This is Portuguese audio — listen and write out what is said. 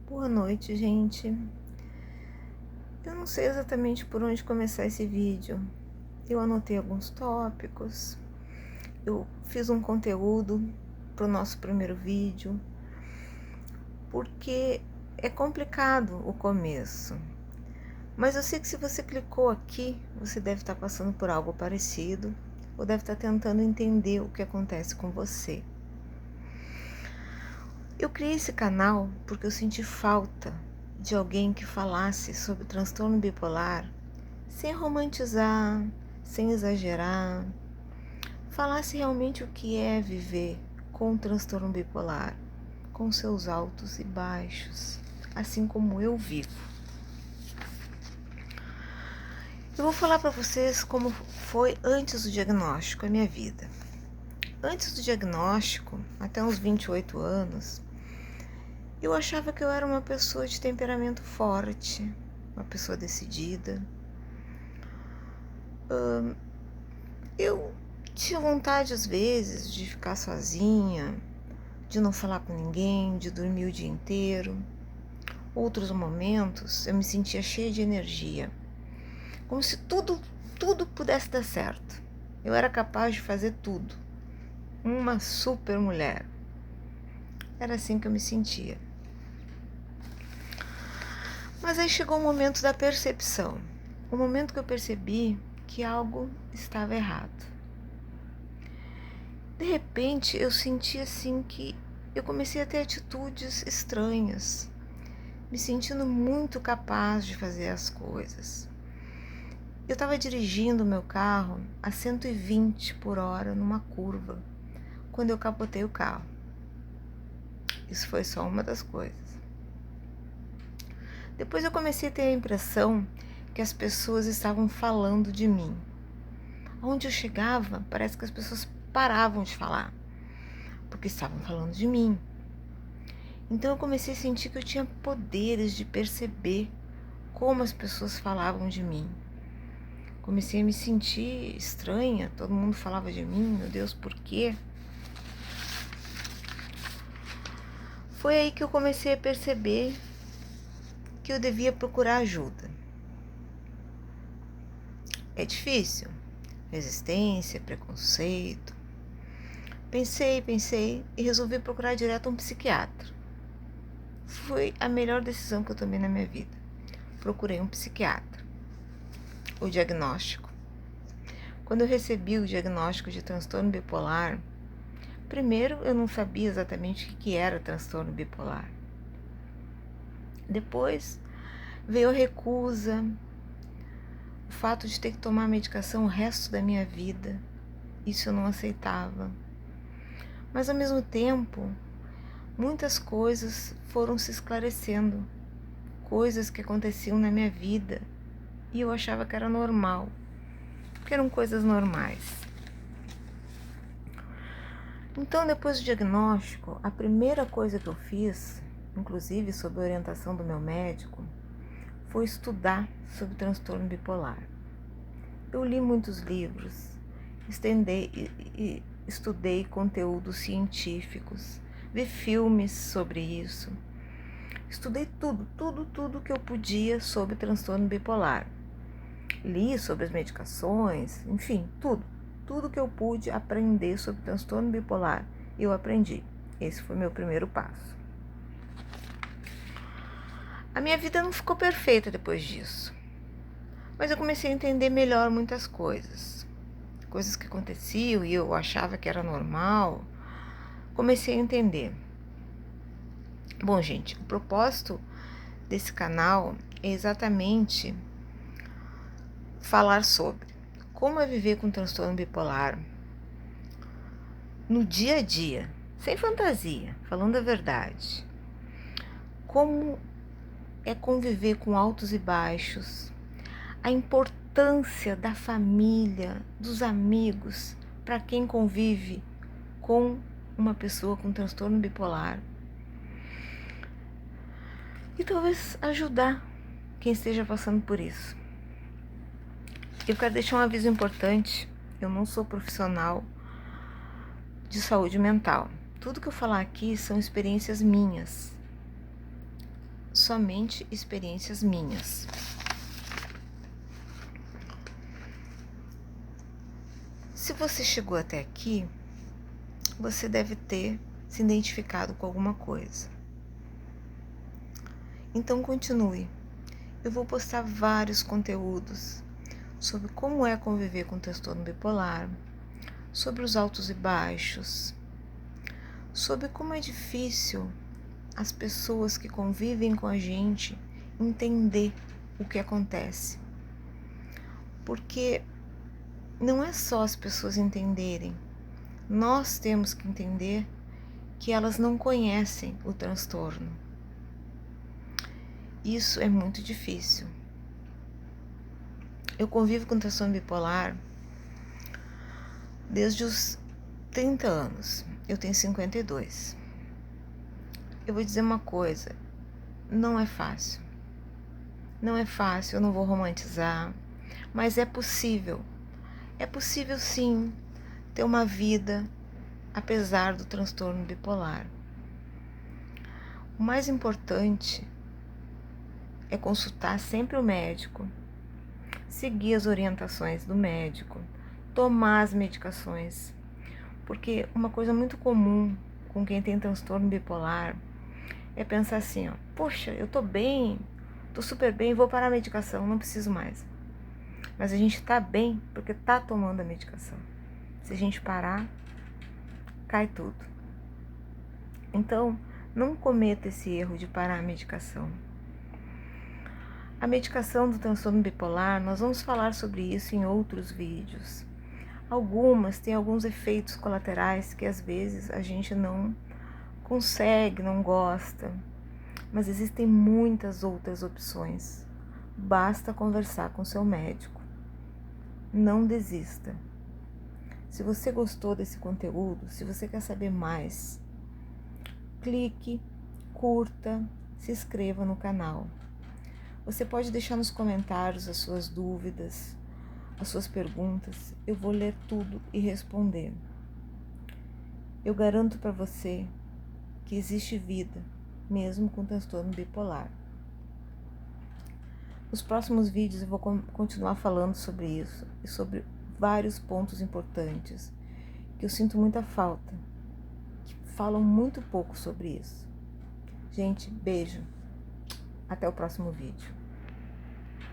Boa noite, gente. Eu não sei exatamente por onde começar esse vídeo. Eu anotei alguns tópicos, eu fiz um conteúdo para o nosso primeiro vídeo, porque é complicado o começo. Mas eu sei que se você clicou aqui, você deve estar passando por algo parecido, ou deve estar tentando entender o que acontece com você. Eu criei esse canal porque eu senti falta de alguém que falasse sobre transtorno bipolar sem romantizar, sem exagerar, falasse realmente o que é viver com um transtorno bipolar, com seus altos e baixos, assim como eu vivo. Eu vou falar para vocês como foi antes do diagnóstico a minha vida. Antes do diagnóstico, até uns 28 anos, eu achava que eu era uma pessoa de temperamento forte, uma pessoa decidida. Eu tinha vontade às vezes de ficar sozinha, de não falar com ninguém, de dormir o dia inteiro. Outros momentos eu me sentia cheia de energia, como se tudo pudesse dar certo. Eu era capaz de fazer tudo. Uma super mulher. Era assim que eu me sentia. Mas aí chegou o momento da percepção. O momento que eu percebi que algo estava errado. De repente eu senti assim que eu comecei a ter atitudes estranhas, me sentindo muito capaz de fazer as coisas. Eu estava dirigindo o meu carro a 120 por hora numa curva, quando eu capotei o carro. Isso foi só uma das coisas. Depois eu comecei a ter a impressão que as pessoas estavam falando de mim. Onde eu chegava, parece que as pessoas paravam de falar, porque estavam falando de mim. Então eu comecei a sentir que eu tinha poderes de perceber como as pessoas falavam de mim. Comecei a me sentir estranha, todo mundo falava de mim, meu Deus, por quê? Foi aí que eu comecei a perceber que eu devia procurar ajuda. É difícil, resistência, preconceito. Pensei e resolvi procurar direto um psiquiatra. Foi a melhor decisão que eu tomei na minha vida. Procurei um psiquiatra. O diagnóstico. Quando eu recebi o diagnóstico de transtorno bipolar, primeiro eu não sabia exatamente o que era transtorno bipolar. Depois veio a recusa, o fato de ter que tomar medicação o resto da minha vida. Isso eu não aceitava. Mas ao mesmo tempo, muitas coisas foram se esclarecendo, coisas que aconteciam na minha vida e eu achava que era normal, que eram coisas normais. Então, depois do diagnóstico, a primeira coisa que eu fiz, inclusive sob a orientação do meu médico, foi estudar sobre transtorno bipolar. Eu li muitos livros, estudei conteúdos científicos, vi filmes sobre isso. Estudei tudo que eu podia sobre transtorno bipolar. Li sobre as medicações, enfim, tudo que eu pude aprender sobre transtorno bipolar, eu aprendi. Esse foi meu primeiro passo. A minha vida não ficou perfeita depois disso, mas eu comecei a entender melhor muitas coisas. Coisas que aconteciam e eu achava que era normal, comecei a entender. Bom, gente, o propósito desse canal é exatamente falar sobre como é viver com transtorno bipolar no dia a dia, sem fantasia, falando a verdade. Como é conviver com altos e baixos, a importância da família, dos amigos, para quem convive com uma pessoa com transtorno bipolar. E talvez ajudar quem esteja passando por isso. Eu quero deixar um aviso importante. Eu não sou profissional de saúde mental. Tudo que eu falar aqui são experiências minhas. somente experiências minhas. Se você chegou até aqui, você deve ter se identificado com alguma coisa. Então continue. Eu vou postar vários conteúdos sobre como é conviver com transtorno bipolar, sobre os altos e baixos, sobre como é difícil as pessoas que convivem com a gente entender o que acontece. Porque não é só as pessoas entenderem, nós temos que entender que elas não conhecem o transtorno. Isso é muito difícil. Eu convivo com transtorno bipolar desde os 30 anos. Eu tenho 52. Eu vou dizer uma coisa, não é fácil. Não é fácil, eu não vou romantizar, mas é possível. É possível sim ter uma vida apesar do transtorno bipolar. O mais importante é consultar sempre o médico, seguir as orientações do médico, tomar as medicações, porque uma coisa muito comum com quem tem transtorno bipolar é pensar assim, ó, poxa, eu tô bem, tô super bem, vou parar a medicação, não preciso mais. Mas a gente tá bem porque tá tomando a medicação. Se a gente parar, cai tudo. Então, não cometa esse erro de parar a medicação. A medicação do transtorno bipolar, nós vamos falar sobre isso em outros vídeos. Algumas têm alguns efeitos colaterais que às vezes a gente não consegue, não gosta, mas existem muitas outras opções. Basta conversar com seu médico. Não desista. Se você gostou desse conteúdo, se você quer saber mais, clique, curta, se inscreva no canal. Você pode deixar nos comentários as suas dúvidas, as suas perguntas. Eu vou ler tudo e responder. Eu garanto para você que existe vida, mesmo com transtorno bipolar. Nos próximos vídeos eu vou continuar falando sobre isso e sobre vários pontos importantes que eu sinto muita falta, que falam muito pouco sobre isso. Gente, beijo. Até o próximo vídeo.